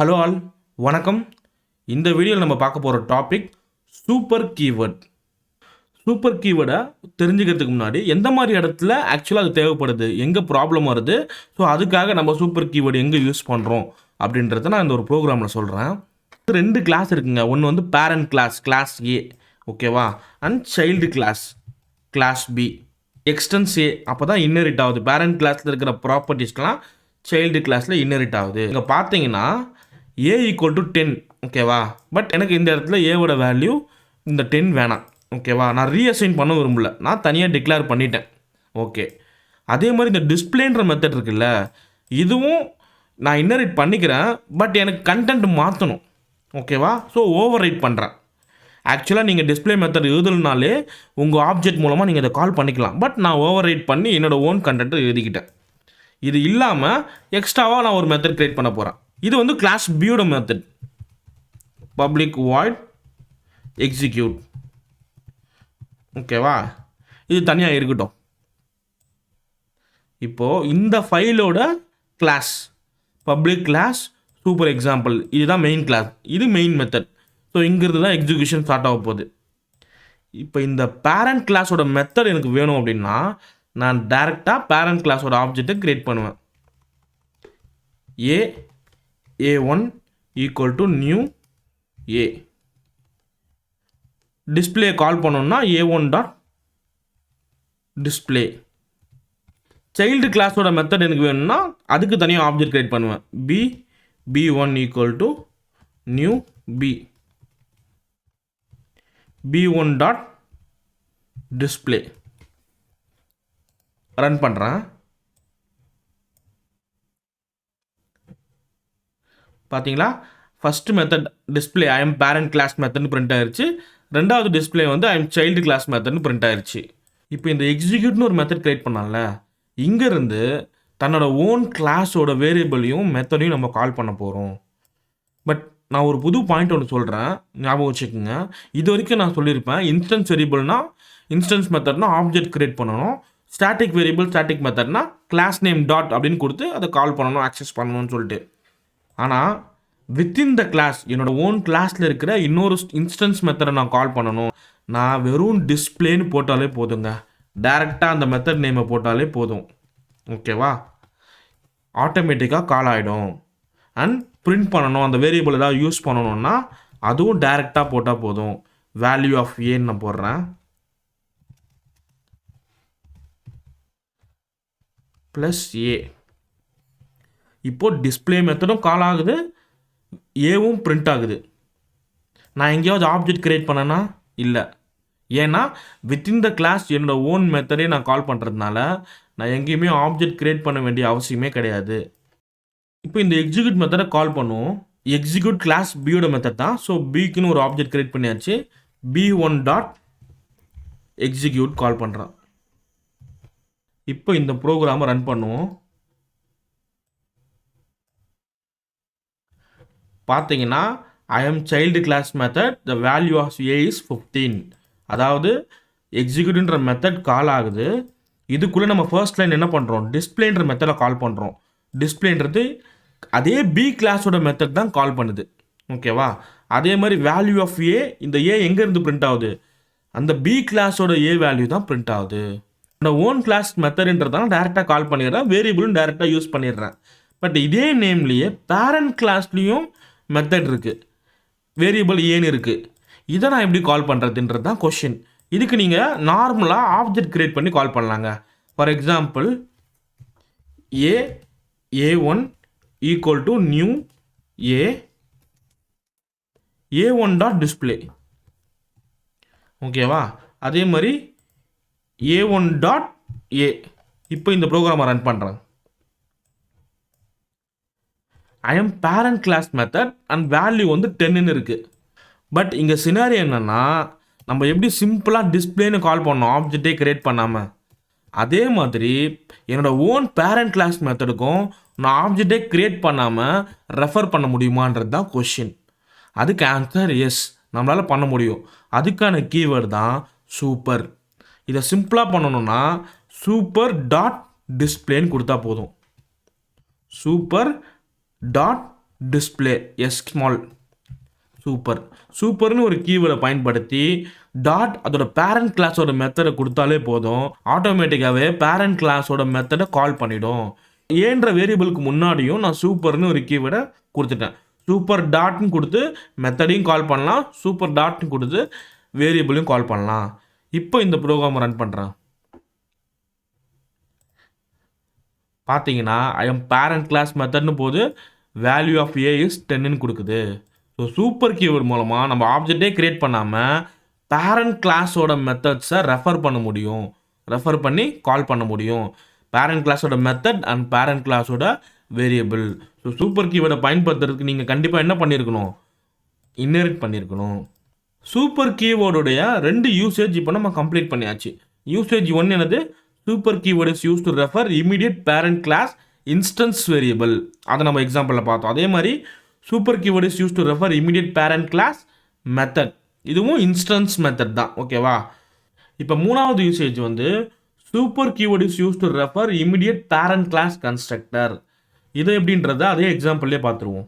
Hello all, வணக்கம். இந்த வீடியோவில் நம்ம பார்க்க போகிற டாபிக் சூப்பர் கீவேர்ட். சூப்பர் கீவேர்டை தெரிஞ்சுக்கிறதுக்கு முன்னாடி எந்த மாதிரி இடத்துல ஆக்சுவலாக அது தேவைப்படுது, எங்கே ப்ராப்ளம் வருது, ஸோ அதுக்காக நம்ம சூப்பர் கீவேர்டு எங்கே யூஸ் பண்ணுறோம் அப்படின்றத நான் இந்த ஒரு ப்ரோக்ராமில் சொல்கிறேன். 2 கிளாஸ் இருக்குங்க. ஒன்று வந்து பேரண்ட் கிளாஸ், கிளாஸ் ஏ, ஓகேவா, and child class, class B. Extends A அப்போ தான் இன்னெரிட் ஆகுது. பேரண்ட் கிளாஸில் இருக்கிற ப்ராப்பர்ட்டிஸ்க்கெலாம் சைல்டு கிளாஸில் இன்னெரிட் ஆகுது. இங்கே பார்த்தீங்கன்னா a ஈக்குவல் டு 10, ஓகேவா. பட் எனக்கு இந்த இடத்துல ஏவோட வேல்யூ இந்த 10 வேணாம், ஓகேவா. நான் ரீஅசைன் பண்ண விரும்பல, நான் தனியாக டிக்ளேர் பண்ணிட்டேன். ஓகே, அதே மாதிரி இந்த டிஸ்பிளேன்ற மெத்தட் இருக்குல்ல, இதுவும் நான் இன்னரிட் பண்ணிக்கிறேன். பட் எனக்கு கண்டென்ட் மாற்றணும், ஓகேவா. ஸோ ஓவர் ரைட் பண்ணுறேன். ஆக்சுவலாக நீங்கள் டிஸ்பிளே மெத்தட் எழுதணுனாலே உங்கள் ஆப்ஜெக்ட் மூலமாக நீங்கள் இதை கால் பண்ணிக்கலாம். பட் நான் ஓவர் ரைட் பண்ணி என்னோடய ஓன் கண்டென்ட்டை எழுதிக்கிட்டேன். இது இல்லாமல் எக்ஸ்ட்ராவாக நான் ஒரு மெத்தட் க்ரியேட் பண்ண போகிறேன். இது வந்து கிளாஸ் பியோட மெத்தட். பப்ளிக் வாய்ட் எக்ஸிக்யூட், ஓகேவா. இது தனியாக இருக்கட்டும். இப்போது இந்த ஃபைலோட class public class super example, இதுதான் மெயின் கிளாஸ், இது மெயின் மெத்தட். ஸோ இங்கிருந்து தான் எக்ஸிக்யூஷன் ஸ்டார்ட் ஆக போகுது. இப்போ இந்த பேரண்ட் கிளாஸோட மெத்தட் எனக்கு வேணும் அப்படின்னா நான் டைரெக்டாக பேரண்ட் கிளாஸோட ஆப்ஜெக்டை க்ரியேட் பண்ணுவேன். a1 equal to new a. Display call பண்ணோம்னா a1 டாட் டிஸ்பிளே. சைல்டு கிளாஸோட மெத்தட் எனக்கு வேணும்னா அதுக்கு தனியாக ஆப்ஜெக்ட் க்ரியேட் பண்ணுவேன். b1 equal to new b1 dot display. Run பண்ணுறேன். பார்த்தீங்களா, first method display I am parent class மெத்தட்னு பிரிண்ட் ஆயிடுச்சு. ரெண்டாவது டிஸ்பிளே வந்து ஐ எம் சைல்டு கிளாஸ் மெத்தட்னு பிரிண்ட் ஆயிடுச்சு. இப்போ இந்த எக்ஸிக்யூட்னு ஒரு மெத்தட் க்ரியேட் பண்ணால, இங்கேருந்து தன்னோட ஓன் கிளாஸோட வேரியபிளையும் மெத்தடையும் நம்ம கால் பண்ண போகிறோம். பட் நான் ஒரு புது பாயிண்ட் ஒன்று சொல்கிறேன், ஞாபகம் வச்சுக்கோங்க. இது வரைக்கும் நான் சொல்லியிருப்பேன், இன்ஸ்டன்ஸ் வேரியபிள்னா இன்ஸ்டன்ஸ் மெத்தட்னா ஆப்ஜெக்ட் க்ரியேட் பண்ணணும், ஸ்டாட்டிக் வேரியபிள் ஸ்டாட்டிக் மெத்தட்னா கிளாஸ் நேம் டாட் அப்படின்னு கொடுத்து அதை கால் பண்ணணும், ஆக்சஸ் பண்ணணும்னு சொல்லிட்டு. ஆனால் வித்தின் த கிளாஸ் என்னோடய ஓன் கிளாஸில் இருக்கிற இன்னொரு இன்ஸ்டன்ஸ் மெத்தடை நான் கால் பண்ணணும். நான் வெறும் டிஸ்பிளேன்னு போட்டாலே போதுங்க, டைரெக்டாக அந்த மெத்தட் நேமை போட்டாலே போதும், ஓகேவா. ஆட்டோமேட்டிக்காக கால் ஆகிடும். அண்ட் பிரிண்ட் பண்ணணும், அந்த வேரியபிள் ஏதாவது யூஸ் பண்ணணும்னா அதுவும் டைரெக்டாக போட்டால் போதும். வேல்யூ ஆஃப் ஏன்னு நான் போடுறேன், ப்ளஸ் ஏ. இப்போது டிஸ்பிளே மெத்தடும் கால் ஆகுது, ஏவும் பிரிண்ட் ஆகுது. நான் எங்கேயாவது ஆப்ஜெக்ட் க்ரியேட் பண்ணேன்னா இல்லை, ஏன்னா வித்தின் த கிளாஸ் என்னோடய ஓன் மெத்தடே நான் கால் பண்ணுறதுனால நான் எங்கேயுமே ஆப்ஜெக்ட் க்ரியேட் பண்ண வேண்டிய அவசியமே கிடையாது. இப்போ இந்த எக்ஸிக்யூட் மெத்தடை கால் பண்ணுவோம். எக்ஸிக்யூட் கிளாஸ் பியோட மெத்தட் தான். ஸோ பிக்குன்னு ஒரு ஆப்ஜெக்ட் க்ரியேட் பண்ணியாச்சு. b1 டாட் எக்ஸிக்யூட் கால் பண்ணுறேன். இப்போ இந்த ப்ரோக்ராமை ரன் பண்ணுவோம். பார்த்தீங்கன்னா I am child class method, the value of A is 15. அதாவது எக்ஸிக்யூட்ன்ற மெத்தட் கால் ஆகுது. இதுக்குள்ளே நம்ம ஃபர்ஸ்ட் லைன் என்ன பண்ணுறோம், டிஸ்பிளேன்ற மெத்தடை கால் பண்ணுறோம். டிஸ்பிளேன்றது அதே பி கிளாஸோட மெத்தட் தான் கால் பண்ணுது, ஓகேவா. அதே மாதிரி வேல்யூ ஆஃப் ஏ, இந்த ஏ எங்கேருந்து பிரிண்ட் ஆகுது, அந்த பி கிளாஸோட ஏ வேல்யூ தான் பிரிண்ட் ஆகுது. என்னோட ஓன் கிளாஸ் மெத்தட்ன்றதால டேரெக்டாக கால் பண்ணிடுறேன், வேரியபிளும் டேரெக்டாக யூஸ் பண்ணிடுறேன். பட் இதே நேம்லேயே பேரண்ட் கிளாஸ்லேயும் மெத்தட் இருக்குது, வேரியபிள் ஏன்னு இருக்குது. இதை நான் எப்படி கால் பண்ணுறதுன்றது தான் கொஷின். இதுக்கு நீங்கள் நார்மலாக ஆப்ஜெக்ட் க்ரியேட் பண்ணி கால் பண்ணலாங்க. For example a1 equal to new a1 dot display, ஓகேவா. அதே மாதிரி a1 டாட் ஏ. இப்போ இந்த ப்ரோக்ராமை ரன் பண்ணுறேன். I am parent class method and value வந்து 10ன்னு இருக்குது. பட் இங்கே சினாரி என்னென்னா, நம்ம எப்படி சிம்பிளாக டிஸ்பிளேன்னு கால் பண்ணோம் ஆப்ஜெக்டே க்ரியேட் பண்ணாமல், அதே மாதிரி என்னோடய ஓன் பேரண்ட் கிளாஸ் மெத்தடுக்கும் நான் ஆப்ஜெக்டே க்ரியேட் பண்ணாமல் ரெஃபர் பண்ண முடியுமான்றது தான் கொஷின். அதுக்கு ஆன்சர் எஸ், நம்மளால் பண்ண முடியும். அதுக்கான கீவேர்டு தான் சூப்பர். இதை சிம்பிளாக பண்ணணும்னா சூப்பர் டாட் டிஸ்பிளேன்னு கொடுத்தா போதும். Super dot display S small. சூப்பர்னு ஒரு கீவேர்டை பயன்படுத்தி டாட் அதோட பேரண்ட் கிளாஸோட மெத்தடை கொடுத்தாலே போதும், ஆட்டோமேட்டிக்காகவே பேரண்ட் கிளாஸோட மெத்தடை கால் பண்ணிடும். ஏன்ற வேரியபிளுக்கு முன்னாடியும் நான் சூப்பர்னு ஒரு கீவேர்டை கொடுத்துட்டேன். சூப்பர் டாட்னு கொடுத்து மெத்தடையும் கால் பண்ணலாம், சூப்பர் டாட்னு கொடுத்து வேரியபிளையும் கால் பண்ணலாம். இப்போ இந்த ப்ரோக்ராம் ரன் பண்ணுறேன். பார்த்தீங்கன்னா ஐ எம் பேரண்ட் கிளாஸ் மெத்தட்னு போது வேல்யூ ஆஃப் ஏ இஸ் 10ன்னு கொடுக்குது. ஸோ சூப்பர் கீவேர்டு மூலமாக நம்ம ஆப்ஜெக்டே கிரியேட் பண்ணாமல் பேரண்ட் கிளாஸோட மெத்தட்ஸை ரெஃபர் பண்ணி கால் பண்ண முடியும். பேரண்ட் கிளாஸோட மெத்தட் அண்ட் பேரண்ட் கிளாஸோட வேரியபிள். ஸோ சூப்பர் கீவேர்டை பயன்படுத்துறதுக்கு நீங்கள் கண்டிப்பாக என்ன பண்ணியிருக்கணும்? இன்ஹெரிட் பண்ணியிருக்கணும். சூப்பர் கீவேர்டுடைய 2 யூசேஜ் இப்போ நம்ம கம்ப்ளீட் பண்ணியாச்சு. யூசேஜ் 1 என்னது? Super keyword is use to refer immediate parent class instance variable. அதை நம்ம எக்ஸாம்பிளில் பார்த்தோம். அதே மாதிரி super keyword is use to refer immediate parent class method. இதுவும் இன்ஸ்டன்ஸ் மெத்தட் தான். ஓகேவா? இப்போ 3வது யூசேஜ் வந்து super keyword is use to refer immediate parent class constructor. இது எப்படின்றத அதே எக்ஸாம்பிள்லேயே பார்த்துருவோம்.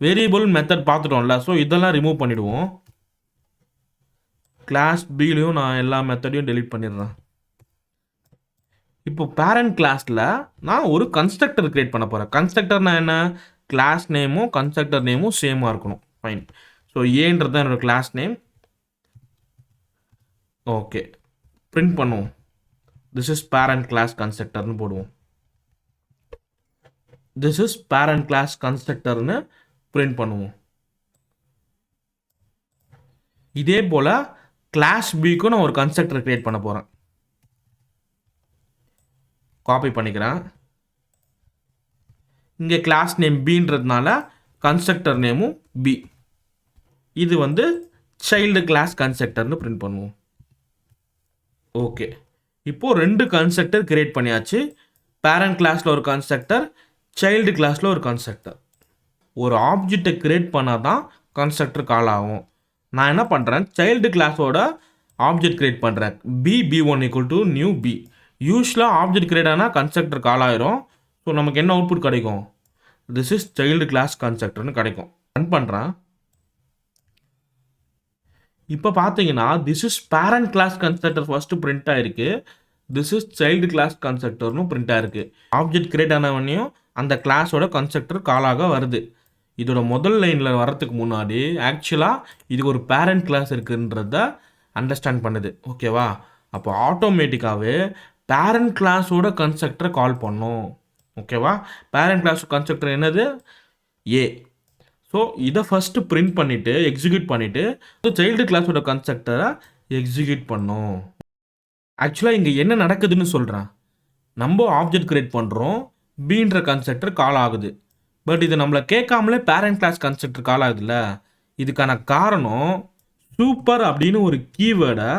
வேரியபிள் மெத்தட் பார்த்துட்டோம்ல, ஸோ இதெல்லாம் ரிமூவ் பண்ணிவிடுவோம். கிளாஸ் பிலையும் நான் எல்லா மெத்தடையும் டெலீட் பண்ணிடுறேன். இப்போ பேரண்ட் கிளாஸில் நான் ஒரு கன்ஸ்ட்ரக்டர் கிரியேட் பண்ண போகிறேன். கன்ஸ்ட்ரக்டர்னா என்ன? கிளாஸ் நேமும் கன்ஸ்ட்ரக்டர் நேமும் சேமாக இருக்கணும். ஃபைன். ஸோ ஏன்றது தான் என்னோட கிளாஸ் நேம். ஓகே, பிரிண்ட் பண்ணுவோம். திஸ் இஸ் பேரண்ட் கிளாஸ் கன்ஸ்ட்ரக்டர்னு போடுவோம். திஸ் இஸ் பேரண்ட் கிளாஸ் கன்ஸ்ட்ரக்டர்னு பிரிண்ட் பண்ணுவோம். இதே போல் கிளாஸ் பிக்கும் நான் ஒரு கன்ஸ்ட்ரக்டர் கிரியேட் பண்ண போகிறேன். காப்பி பண்ணிக்கிறேன். இங்கே கிளாஸ் நேம் பின்றதுனால கன்ஸ்ட்ரக்டர் நேமும் பி. இது வந்து சைல்டு கிளாஸ் கன்ஸ்ட்ரக்டர்னு பிரிண்ட் பண்ணுவோம். ஓகே, இப்போது 2 கன்ஸ்ட்ரக்டர் கிரியேட் பண்ணியாச்சு. பேரண்ட் கிளாஸில் ஒரு கன்ஸ்ட்ரக்டர், சைல்டு கிளாஸில் ஒரு கன்ஸ்ட்ரக்டர். ஒரு ஆப்ஜெக்டை கிரியேட் பண்ணால் தான் கன்ஸ்ட்ரக்டர் கால் ஆகும். நான் என்ன பண்ணுறேன்? சைல்டு கிளாஸோட ஆப்ஜெக்ட் கிரியேட் பண்ணுறேன். b1 equal to new B. யூஸ்வலாக ஆப்ஜெக்ட் கிரியேட் ஆனால் கன்ஸ்ட்ரக்டர் கால் ஆயிரும். ஸோ நமக்கு என்ன அவுட்புட் கிடைக்கும்? திஸ் இஸ் சைல்டு கிளாஸ் கன்ஸ்ட்ரக்டர்னு கிடைக்கும். ரன் பண்ணுறேன். இப்போ பார்த்தீங்கன்னா this is parent class constructor first print ஆகிருக்கு. திஸ் இஸ் சைல்டு கிளாஸ் கன்ஸ்ட்ரக்டர்னு பிரிண்ட் ஆகிருக்கு. ஆப்ஜெக்ட் கிரியேட் ஆனவனையும் அந்த கிளாஸோட கன்ஸ்ட்ரக்டர் காலாக வருது. இதோட முதல் லைனில் வரத்துக்கு முன்னாடி ஆக்சுவலாக இதுக்கு ஒரு பேரண்ட் கிளாஸ் இருக்குன்றத அண்டர்ஸ்டாண்ட் பண்ணுது. ஓகேவா? அப்போ ஆட்டோமேட்டிக்காகவே பேரண்ட் கிளாஸோட கன்ஸ்ட்ரக்டரை கால் பண்ணோம். ஓகேவா? பேரண்ட் கிளாஸ் கன்ஸ்ட்ரக்டர் என்னது? ஏ. ஸோ இதை ஃபஸ்ட்டு பிரிண்ட் பண்ணிவிட்டு எக்ஸிக்யூட் பண்ணிவிட்டு சைல்டு கிளாஸோட கன்ஸ்ட்ரக்டரை எக்ஸிக்யூட் பண்ணோம். ஆக்சுவலாக இங்கே என்ன நடக்குதுன்னு சொல்கிறேன். நம்ம ஆப்ஜெக்ட் கிரியேட் பண்ணுறோம், பீன்ற கன்ஸ்ட்ரக்டர் கால் ஆகுது. பட் இது நம்மளை கேட்காமலே பேரண்ட் கிளாஸ் கன்ஸ்ட்ரக்டர் கால் ஆகுதுல்ல. இதுக்கான காரணம் சூப்பர் அப்படின்னு ஒரு கீவேர்டை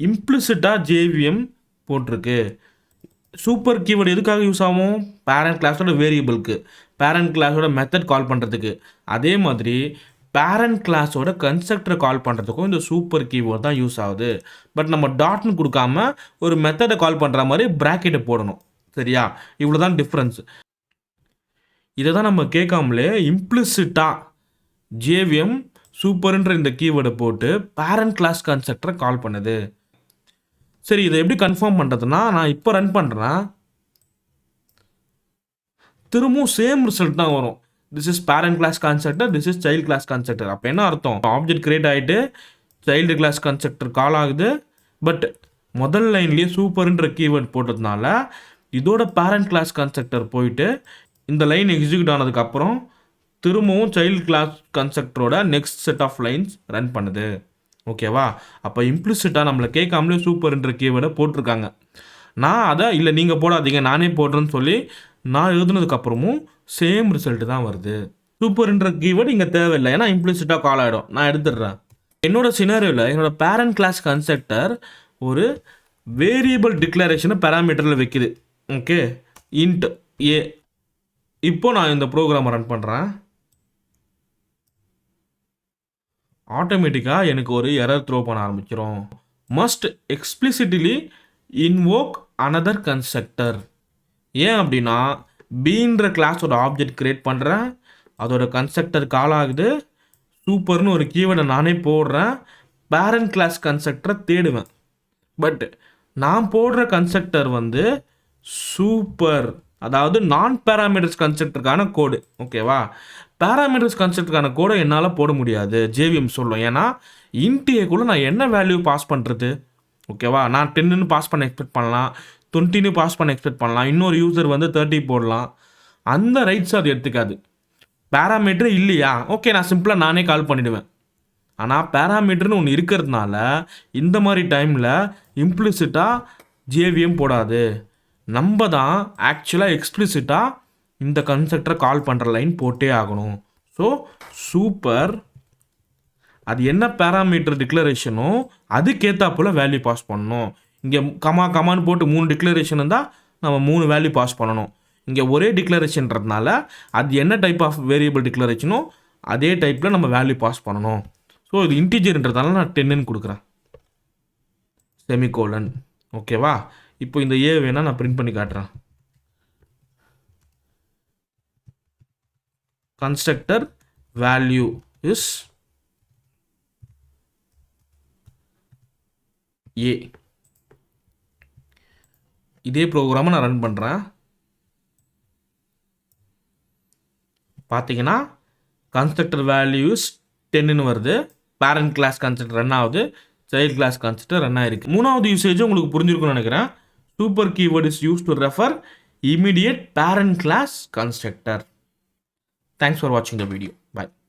இம்ப்ளிசிட்டாக ஜேவிஎம் போட்டிருக்கு. சூப்பர் கீவேர்டு எதுக்காக யூஸ் ஆகும்? பேரண்ட் கிளாஸோட வேரியபிளுக்கு, பேரண்ட் கிளாஸோட மெத்தட் கால் பண்ணுறதுக்கு. அதே மாதிரி பேரண்ட் கிளாஸோட கன்ஸ்ட்ரக்டரை கால் பண்ணுறதுக்கும் இந்த சூப்பர் கீவேர்டு தான் யூஸ் ஆகுது. பட் நம்ம டாட்னு கொடுக்காம ஒரு மெத்தடை கால் பண்ணுற மாதிரி ப்ராக்கெட்டை போடணும். சரியா? இவ்வளோ தான் டிஃப்ரென்ஸ். இதை தான் நம்ம கேட்காமலே இம்ப்ளிசிட்டாக ஜேவிஎம் சூப்பர்ன்ற இந்த கீவேர்டை போட்டு பேரண்ட் கிளாஸ் கன்ஸ்ட்ரக்டரை கால் பண்ணுது. சரி, இதை எப்படி கன்ஃபார்ம் பண்ணுறதுன்னா, நான் இப்போ ரன் பண்ணுறேன். திரும்பவும் சேம் ரிசல்ட் தான் வரும். This is parent class constructor, this is child class constructor. அப்போ என்ன அர்த்தம்? ஆப்ஜெக்ட் கிரியேட் ஆகிட்டு சைல்டு கிளாஸ் கன்ஸ்ட்ரக்டர் கால் ஆகுது. பட் முதல் லைன்லேயே சூப்பர்ன்ற கீவேர்ட் போட்டதுனால இதோட பேரண்ட் கிளாஸ் கன்ஸ்ட்ரக்டர் போயிட்டு இந்த லைன் எக்ஸிக்யூட் ஆனதுக்கப்புறம் திரும்பவும் சைல்டு கிளாஸ் கன்ஸ்ட்ரக்டரோட next set of lines run பண்ணுது. ஓகேவா? அப்போ இம்ப்ளிசிட்டாக நம்மளை கேட்காமலே சூப்பர்ன்ற கீவேர்டை போட்டிருக்காங்க. நான் அதை இல்லை நீங்கள் போடாதீங்க நானே போடுறேன்னு சொல்லி நான் எழுதுனதுக்கப்புறமும் சேம் ரிசல்ட்டு தான் வருது. சூப்பர்ன்ற கீவேர்டு இங்கே தேவையில்லை, ஏன்னா இம்ப்ளிசிட்டாக கால் ஆகிடும். நான் எடுத்துடுறேன். என்னோட சினாரியோவில் என்னோட பேரண்ட் கிளாஸ் கன்ஸ்ட்ரக்டர் ஒரு வேரியபிள் டிக்ளரேஷனை பேராமீட்டரில் வைக்குது. ஓகே, இன்ட் ஏ. இப்போ நான் இந்த ப்ரோக்ராமை ரன் பண்ணுறேன். ஆட்டோமேட்டிக்காக எனக்கு ஒரு எரர் த்ரோ பண்ண ஆரம்பிச்சிடும். Must explicitly invoke another constructor. ஏன் அப்படின்னா பீன்ற கிளாஸோட ஆப்ஜெக்ட் கிரியேட் பண்ணுறேன், அதோட கன்ஸ்ட்ரக்டர் கால் ஆகுது. சூப்பர்னு ஒரு கீவேர்டை நானே போடுறேன். பேரண்ட் கிளாஸ் கன்ஸ்ட்ரக்டரை தேடுவேன். பட் நான் போடுற கன்ஸ்ட்ரக்டர் வந்து சூப்பர், அதாவது நான் பேராமீட்டர்ஸ் கன்ஸ்ட்ரக்டருக்கான கோடு. ஓகேவா? பேராமீட்டர்ஸ் கன்ஸ்ட்ரக்டருக்கான கோடை என்னால் போட முடியாது, ஜேவிஎம் சொல்லும். ஏன்னா இன்டிஏக்குள்ளே நான் என்ன வேல்யூ பாஸ் பண்ணுறது? ஓகேவா? நான் 10ன்னு பாஸ் பண்ண எக்ஸ்பெக்ட் பண்ணலாம், 20ன்னு பாஸ் பண்ண எக்ஸ்பெக்ட் பண்ணலாம், இன்னொரு யூசர் வந்து 30 போடலாம். அந்த ரைட்ஸ் அது எடுத்துக்காது. பேராமீட்டர் இல்லையா, ஓகே, நான் சிம்பிளாக நானே கால் பண்ணிவிடுவேன். ஆனால் பேராமீட்டர்னு ஒன்று இருக்கிறதுனால இந்த மாதிரி டைமில் இம்ப்ளிசிட்டாக ஜேவிஎம் போடாது. நம்ம தான் ஆக்சுவலாக எக்ஸ்பிளிசிட்டாக இந்த கன்ஸ்ட்ரக்டரை கால் பண்ணுற லைன் போட்டே ஆகணும். ஸோ சூப்பர் அது என்ன பேராமீட்டர் டிக்ளரேஷனோ அதுக்கேற்றாப்புல வேல்யூ பாஸ் பண்ணணும். இங்கே கமான்னு போட்டு 3 டிக்ளரேஷன் இருந்தால் நம்ம 3 வேல்யூ பாஸ் பண்ணணும். இங்கே ஒரே டிக்ளரேஷன்றதுனால அது என்ன டைப் ஆஃப் வேரியபிள் டிக்ளரேஷனோ அதே டைப்பில் நம்ம வேல்யூ பாஸ் பண்ணணும். ஸோ இது இன்டிஜர்ன்றதால நான் 10ன்னு கொடுக்குறேன், செமிகோலன். ஓகேவா? இப்போ இந்த ஏ வேணால் நான் பிரிண்ட் பண்ணி காட்டுறேன். Constructor value is a. இதே ப்ரோக்ராமை நான் ரன் பண்ணுறேன். பார்த்தீங்கன்னா கன்ஸ்ட்ரக்டர் வேல்யூ இஸ் 10ன்னு வருது. பேரண்ட் கிளாஸ் கன்ஸ்ட்ரக்டர் ரன் ஆகுது, சைல்ட் கிளாஸ் கன்ஸ்ட்ரக்டர் ரன் ஆகிருக்கு. 3வது யூசேஜும் உங்களுக்கு புரிஞ்சிருக்கும்னு நினைக்கிறேன். Super keyword is use to refer immediate parent class constructor. Thanks for watching the video. Bye.